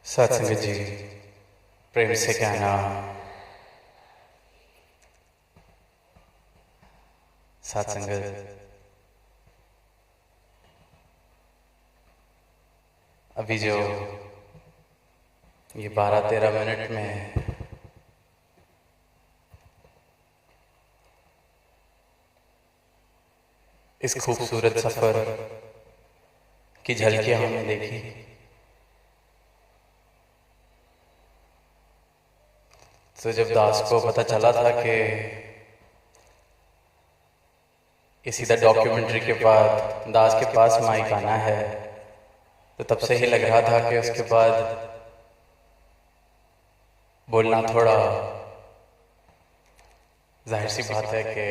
सत्संग जी, प्रेम से कहना सत्संग अभी जो ये 12-13 मिनट में इस खूबसूरत सफर की झलकियां हमने देखी। तो जब दास को पता चला था कि ये सीधा डॉक्यूमेंट्री के बाद दास के पास माइक आना है, तो तब से ही लग रहा था कि उसके बाद बोलना थोड़ा जाहिर सी बात है कि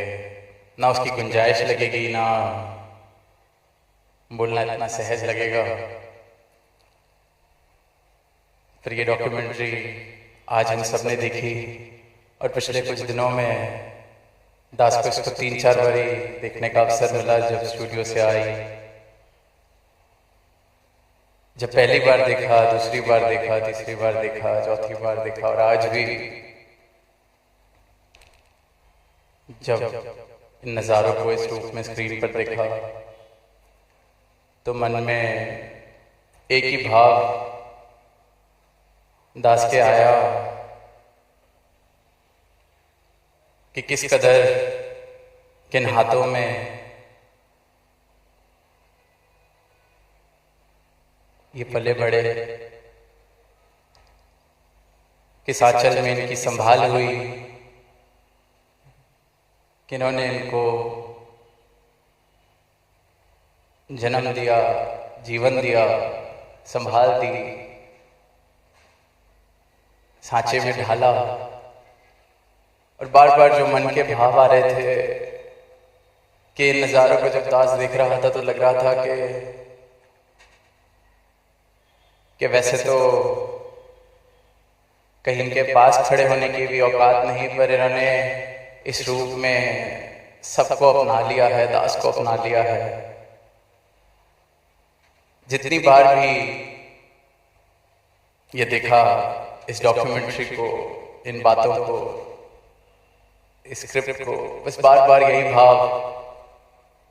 ना उसकी गुंजाइश लगेगी, ना बोलना इतना सहज लगेगा। फिर ये डॉक्यूमेंट्री आज हम सब ने देखी और पिछले कुछ दिनों में दास को इसको 3-4 बारी देखने का अवसर मिला। जब स्टूडियो से आई, जब पहली बार देखा, दूसरी बार देखा, तीसरी बार देखा, चौथी बार देखा और आज भी जब इन नज़ारों को इस रूप में स्क्रीन पर देखा तो मन में एक ही भाव दास के आया कि किस कदर किन हाथों में ये पले बड़े, किस आंचल में इनकी संभाल हुई, किन्होंने इनको जन्म दिया, जीवन दिया, संभाल दी, सांचे में ढाला। और बार बार जो मन के भाव आ रहे थे कि इन नज़ारों को जब दास देख रहा था तो लग रहा था कि वैसे तो कहीं इनके पास खड़े होने की भी औकात नहीं, पर इन्होंने इस रूप में सबको अपना लिया है, दास को अपना लिया है। जितनी बार भी ये देखा इस डॉक्यूमेंट्री को, इन बातों को, इस स्क्रिप्ट को, बस बार बार यही भाव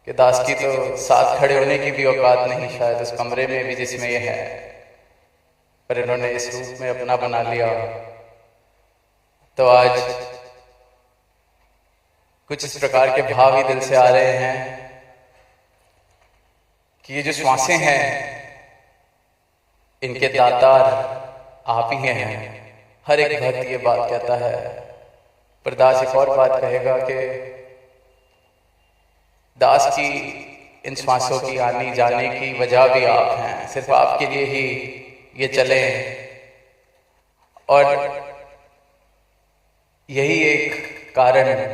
कि दास की तो साथ खड़े होने की भी औकात नहीं शायद उस कमरे में भी जिसमें ये है, पर इन्होंने इस रूप में अपना बना लिया। तो आज कुछ इस प्रकार के भाव ही दिल से आ रहे हैं कि ये जो श्वासें हैं इनके दातार आप ही हैं। हर एक भक्त ये बात कहता है, पर दास एक और बात कहेगा कि दास की इन श्वासों की आने जाने की वजह भी आप हैं। सिर्फ आपके लिए ही ये चले और यही एक कारण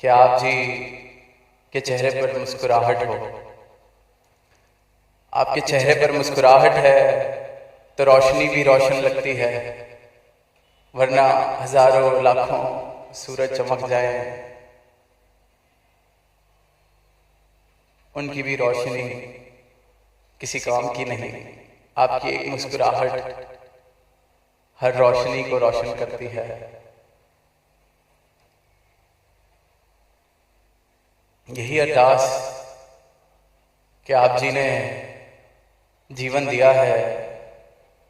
कि आप जी के चेहरे पर मुस्कुराहट हो। आपके चेहरे पर मुस्कुराहट है तो रोशनी भी रोशन लगती है, वरना हजारों लाखों सूरज चमक जाए उनकी भी रोशनी किसी काम की नहीं। आपकी एक मुस्कुराहट हर रोशनी को रोशन करती है। यही अरदास कि आप जी ने जीवन दिया है,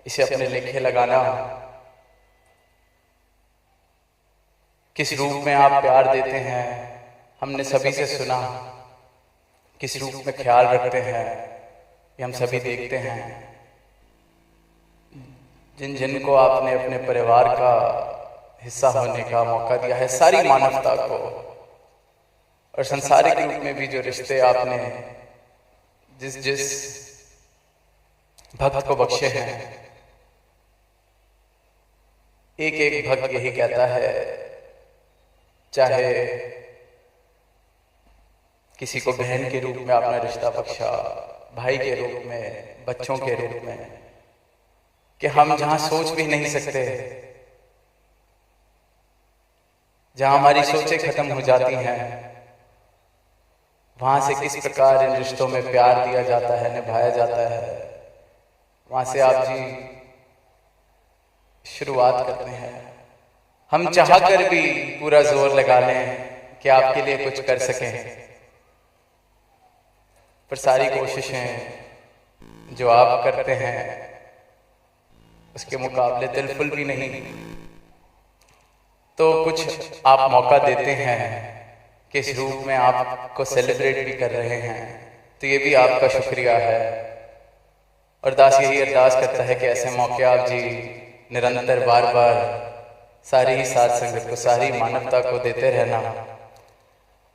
इसे अपने लेखे लगाना। किस रूप में आप प्यार देते हैं हमने सभी से सुना, किस रूप में ख्याल रखते हैं ये हम सभी देखते हैं। जिन जिन को आपने अपने परिवार का हिस्सा होने का मौका दिया है, सारी मानवता को, और संसारिक रूप में भी जो रिश्ते आपने जिस जिस भक्त को बख्शे हैं, एक एक भक्त यही कहता है, चाहे किसी को बहन के रूप में आपने रिश्ता बख्शा, भाई के रूप में, बच्चों के रूप में, कि हम जहां सोच भी नहीं सकते, जहां हमारी सोचें खत्म हो जाती हैं, वहां से किस प्रकार इन रिश्तों में प्यार दिया जाता है, निभाया जाता है, वहां से आप जी शुरुआत करते हैं। हम चाह कर भी पूरा जोर लगा लें कि आपके लिए कुछ कर सकें, पर सारी कोशिशें जो आप करते हैं उसके मुकाबले दिलफुल भी नहीं। तो कुछ आप मौका देते हैं कि इस रूप में आपको सेलिब्रेट भी कर रहे हैं, तो ये भी आपका शुक्रिया है। और दास यही अरदास करता है कि ऐसे मौके आप जी निरंतर बार बार सारी ही साथ संगत को, सारी मानवता को देते रहना।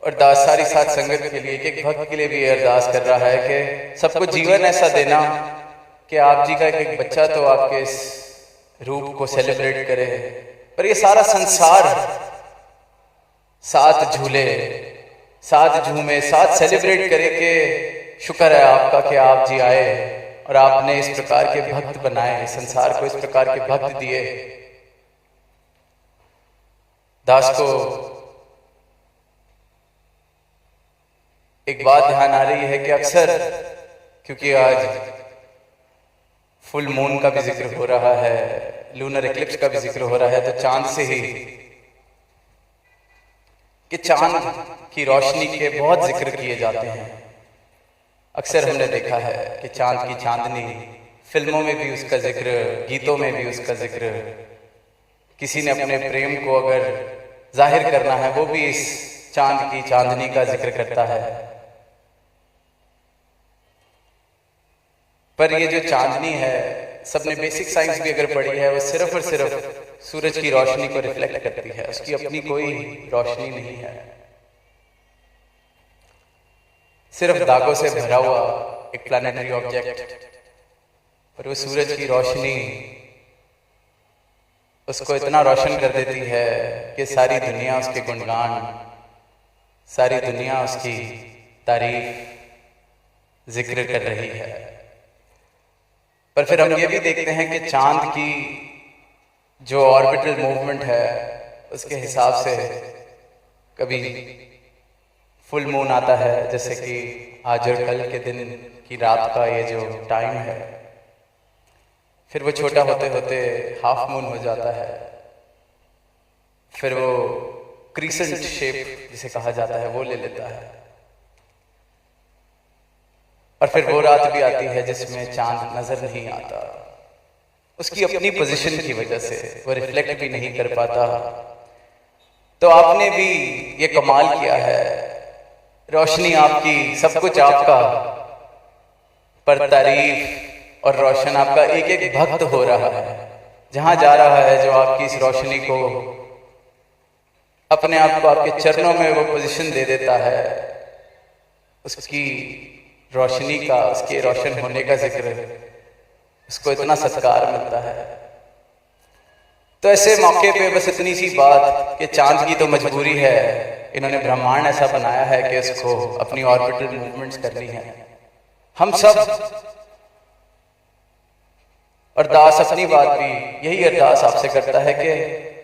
और दास सारी साथ संगत के लिए, एक भक्त के लिए भी अरदास कर रहा है कि सबको जीवन ऐसा देना कि आप जी का एक बच्चा तो आपके इस रूप को सेलिब्रेट करे, पर ये सारा संसार साथ झूले, साथ झूमे, साथ सेलिब्रेट करे कि शुक्र है आपका कि आप जी आए और आपने इस प्रकार के भक्त बनाए, संसार को इस प्रकार के भक्त दिए। दास को एक बात ध्यान आ रही है कि अक्सर, क्योंकि आज फुल मून का भी जिक्र हो रहा है, लूनर एक्लिप्स का भी जिक्र हो रहा है, तो चांद से ही कि चांद की रोशनी के बहुत जिक्र किए जाते हैं। अक्सर हमने देखा है कि चांद की चांदनी, फिल्मों में भी उसका जिक्र, गीतों में भी उसका जिक्र, किसी ने अपने प्रेम को अगर जाहिर करना है वो भी इस चांद की चांदनी का जिक्र करता है। पर ये जो चांदनी है, सबने बेसिक साइंस भी अगर पढ़ी है, वो सिर्फ और सिर्फ सूरज की रोशनी को रिफ्लेक्ट करती है, उसकी अपनी कोई रोशनी नहीं है। सिर्फ दागों से भरा हुआ एक प्लैनेटरी ऑब्जेक्ट, पर वो सूरज की रोशनी उसको इतना रोशन कर देती है कि सारी दुनिया उसके गुणगान, सारी दुनिया उसकी तारीफ जिक्र कर रही है। पर फिर हम ये भी देखते हैं कि चांद की जो ऑर्बिटल मूवमेंट है उसके हिसाब से कभी फुल मून आता है, जैसे कि आज और कल के दिन की रात का ये जो टाइम है, फिर वो छोटा होते होते हाफ मून हो जाता है, फिर वो क्रीसेंट शेप जिसे कहा जाता है वो ले लेता है, और फिर वो रात भी आती है जिसमें चांद नजर नहीं आता, उसकी अपनी पोजीशन की वजह से वो रिफ्लेक्ट भी नहीं कर पाता। तो आपने भी ये कमाल किया है, रोशनी आपकी, सब कुछ आपका, पर तारीफ और रोशन आपका एक एक भक्त हो रहा है। जहां जा रहा है जो आपकी इस रोशनी को, अपने आप को आपके चरणों में वो पोजीशन दे देता है, उसकी रोशनी का, उसके रोशन होने का जिक्र, उसको इतना सत्कार मिलता है। तो ऐसे मौके पे बस इतनी सी बात कि चांद की तो मजबूरी है, इन्होंने ब्रह्मांड ऐसा बनाया है कि उसको अपनी ऑर्बिटल मूवमेंट्स करनी है। हम सब, और दास अपनी बात भी यही अरदास आपसे करता है कि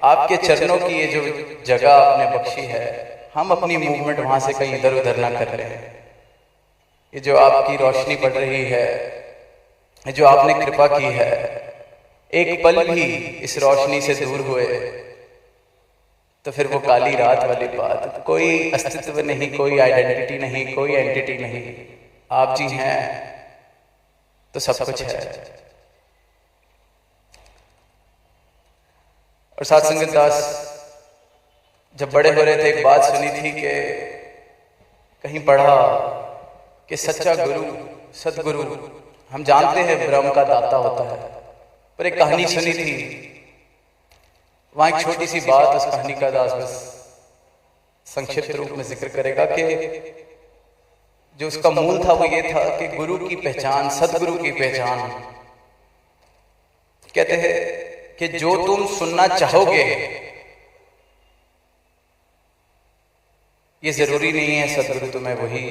आपके चरणों की ये जो जगह आपने बख्शी है, हम अपनी मूवमेंट वहां से कहीं इधर उधर ना कर लें। ये जो आपकी रोशनी पड़ रही है, जो आपने कृपा की है, एक पल भी इस रोशनी से दूर हुए तो फिर वो काली रात वाली बात, कोई अस्तित्व नहीं, कोई आइडेंटिटी नहीं, कोई एंटिटी नहीं, आप जी हैं तो सब कुछ है। और साथ संगत दास जब बड़े हो रहे थे, एक बात सुनी थी कि कहीं पढ़ा कि सच्चा गुरु, सदगुरु, हम जानते हैं ब्रह्म का दाता होता है, पर एक कहानी सुनी थी, वहां एक छोटी सी बात, उस कहानी का दास बस संक्षिप्त रूप में जिक्र करेगा कि जो उसका मूल था वो ये था कि गुरु की पहचान, सदगुरु की पहचान, कहते हैं कि जो तुम सुनना चाहोगे, ये जरूरी नहीं है सदगुरु तुम्हें वही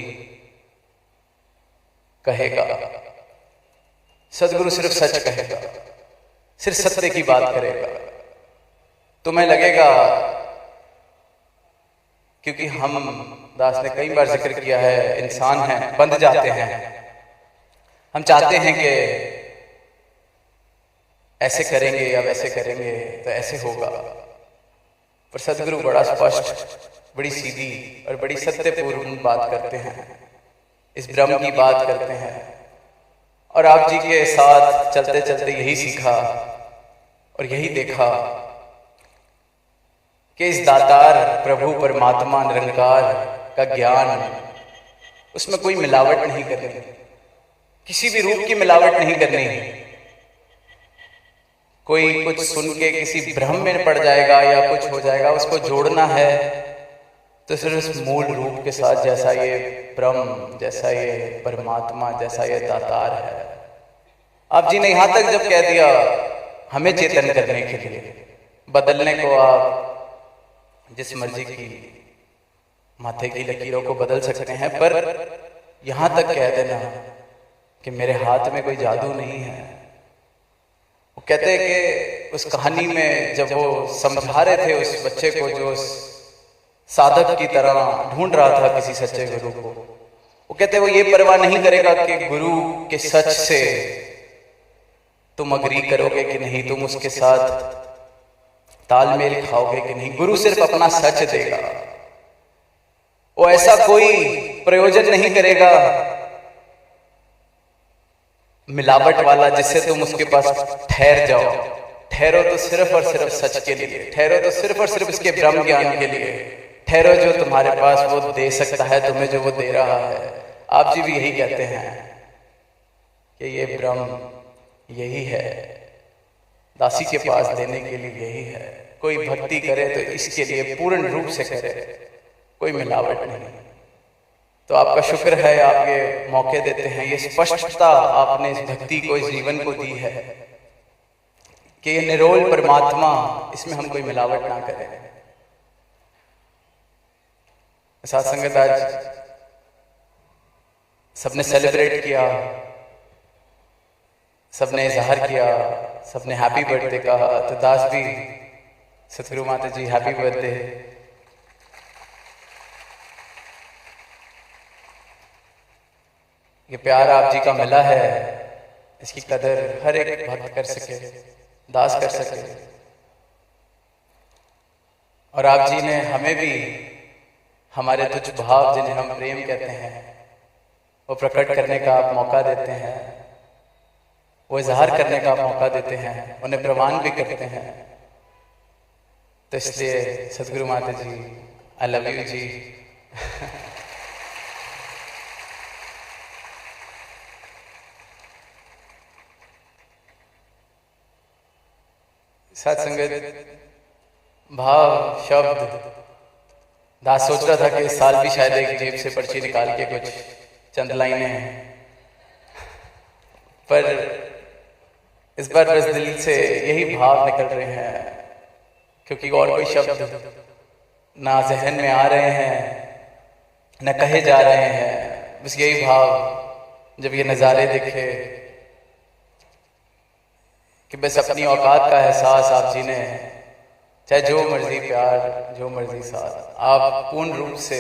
कहेगा। सदगुरु सिर्फ सच कहेगा, सिर्फ सत्य की बात करेगा। तुम्हें लगेगा, क्योंकि हम, दास ने कई बार जिक्र किया है, इंसान हैं, बंध जाते हैं। हम चाहते हैं कि ऐसे करेंगे या वैसे करेंगे तो ऐसे होगा। पर सदगुरु बड़ा स्पष्ट, बड़ी सीधी और बड़ी सत्यपूर्ण बात करते हैं, इस ब्रह्म की बात करते हैं। और आप जी के साथ चलते चलते यही सीखा और यही देखा कि इस दातार प्रभु परमात्मा निरंकार का ज्ञान, उसमें कोई मिलावट नहीं करनी, किसी भी रूप की मिलावट नहीं करनी। कोई कुछ सुन के किसी भ्रम में पड़ जाएगा या कुछ हो जाएगा, उसको जोड़ना है तो सिर्फ उस मूल रूप के साथ, जैसा ये ब्रह्म, जैसा ये परमात्मा, जैसा ये दातार है। आप जी ने यहां तक जब कह दिया हमें चेतन करने के लिए, बदलने को आप जिस मर्जी की माथे की लकीरों को बदल सकते हैं, पर यहां तक कह देना कि मेरे हाथ में कोई जादू नहीं है। वो कहते हैं कि उस कहानी में जब वो समझा रहे थे उस बच्चे को जो साधक की तरह ढूंढ रहा था किसी सच्चे गुरु को, वो कहते वो ये परवाह नहीं करेगा कि गुरु के सच से तुम अग्री करोगे कि नहीं, तुम उसके साथ तालमेल खाओगे कि नहीं। गुरु सिर्फ अपना सच देगा, वो ऐसा कोई प्रयोजन नहीं करेगा मिलावट वाला जिससे तुम उसके पास ठहर जाओ। ठहरो तो सिर्फ और सिर्फ सच के लिए, ठहरो तो सिर्फ और सिर्फ इसके ब्रह्म ज्ञान के लिए, ठहरो जो तुम्हारे पास वो दे सकता है तुम्हें, जो वो दे रहा है। आप जी भी यही कहते हैं कि ये ब्रह्म यही है, दासी के पास देने के लिए यही है। कोई भक्ति करे तो इसके लिए पूर्ण रूप से करे, कोई मिलावट नहीं। तो आपका शुक्र है, आप ये मौके देते हैं, ये स्पष्टता आपने इस भक्ति को, इस जीवन को दी है कि ये निरोल परमात्मा, इसमें हम कोई मिलावट ना करें। साथ संगत आज सबने सेलिब्रेट किया, सबने इजहार किया, सबने हैप्पी बर्थडे कहा। तो दास भी, सतगुरु माता जी हैप्पी बर्थडे। ये प्यार आप जी का मिला है, इसकी कदर हर एक भक्त कर सके, दास कर सके। और आप जी ने हमें भी हमारे तुच्छ भाव, जिन्हें हम प्रेम कहते हैं, वो प्रकट करने का आप मौका देते हैं, वो इजहार करने का मौका देते हैं, उन्हें प्रमाण भी करते हैं। तो इसलिए सतगुरु माता जी, आई लव यू जी। साथ संगत, भाव, शब्द, दास सोच रहा था कि इस साल भी शायद एक जेब से पर्ची निकाल के कुछ चंद लाइनें, पर इस बार बस दिल से यही भाव निकल रहे हैं, क्योंकि और कोई शब्द ना जहन में आ रहे हैं, न कहे जा रहे हैं। बस यही भाव, जब ये नज़ारे दिखे कि बस अपनी औकात का एहसास आप जी ने, चाहे जो मर्जी प्यार, जो मर्जी साथ, आप पूर्ण रूप से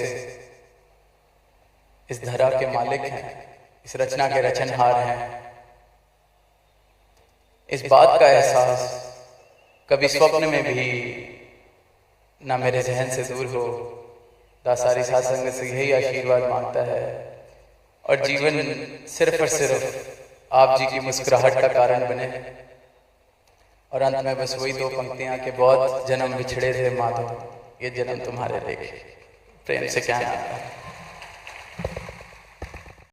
इस धरा के मालिक हैं, इस रचना के रचनहार हैं। इस बात का एहसास कभी स्वप्न में भी ना मेरे जहन से दूर हो। दासारी साध संगत से यही आशीर्वाद मांगता है, और जीवन सिर्फ और सिर्फ आप जी की मुस्कुराहट का कारण बने। और अंत में बस वही दो पंक्तियां कि बहुत जन्म बिछड़े थे माधव, ये जन्म तुम्हारे लेके। प्रेम से क्या नाम है।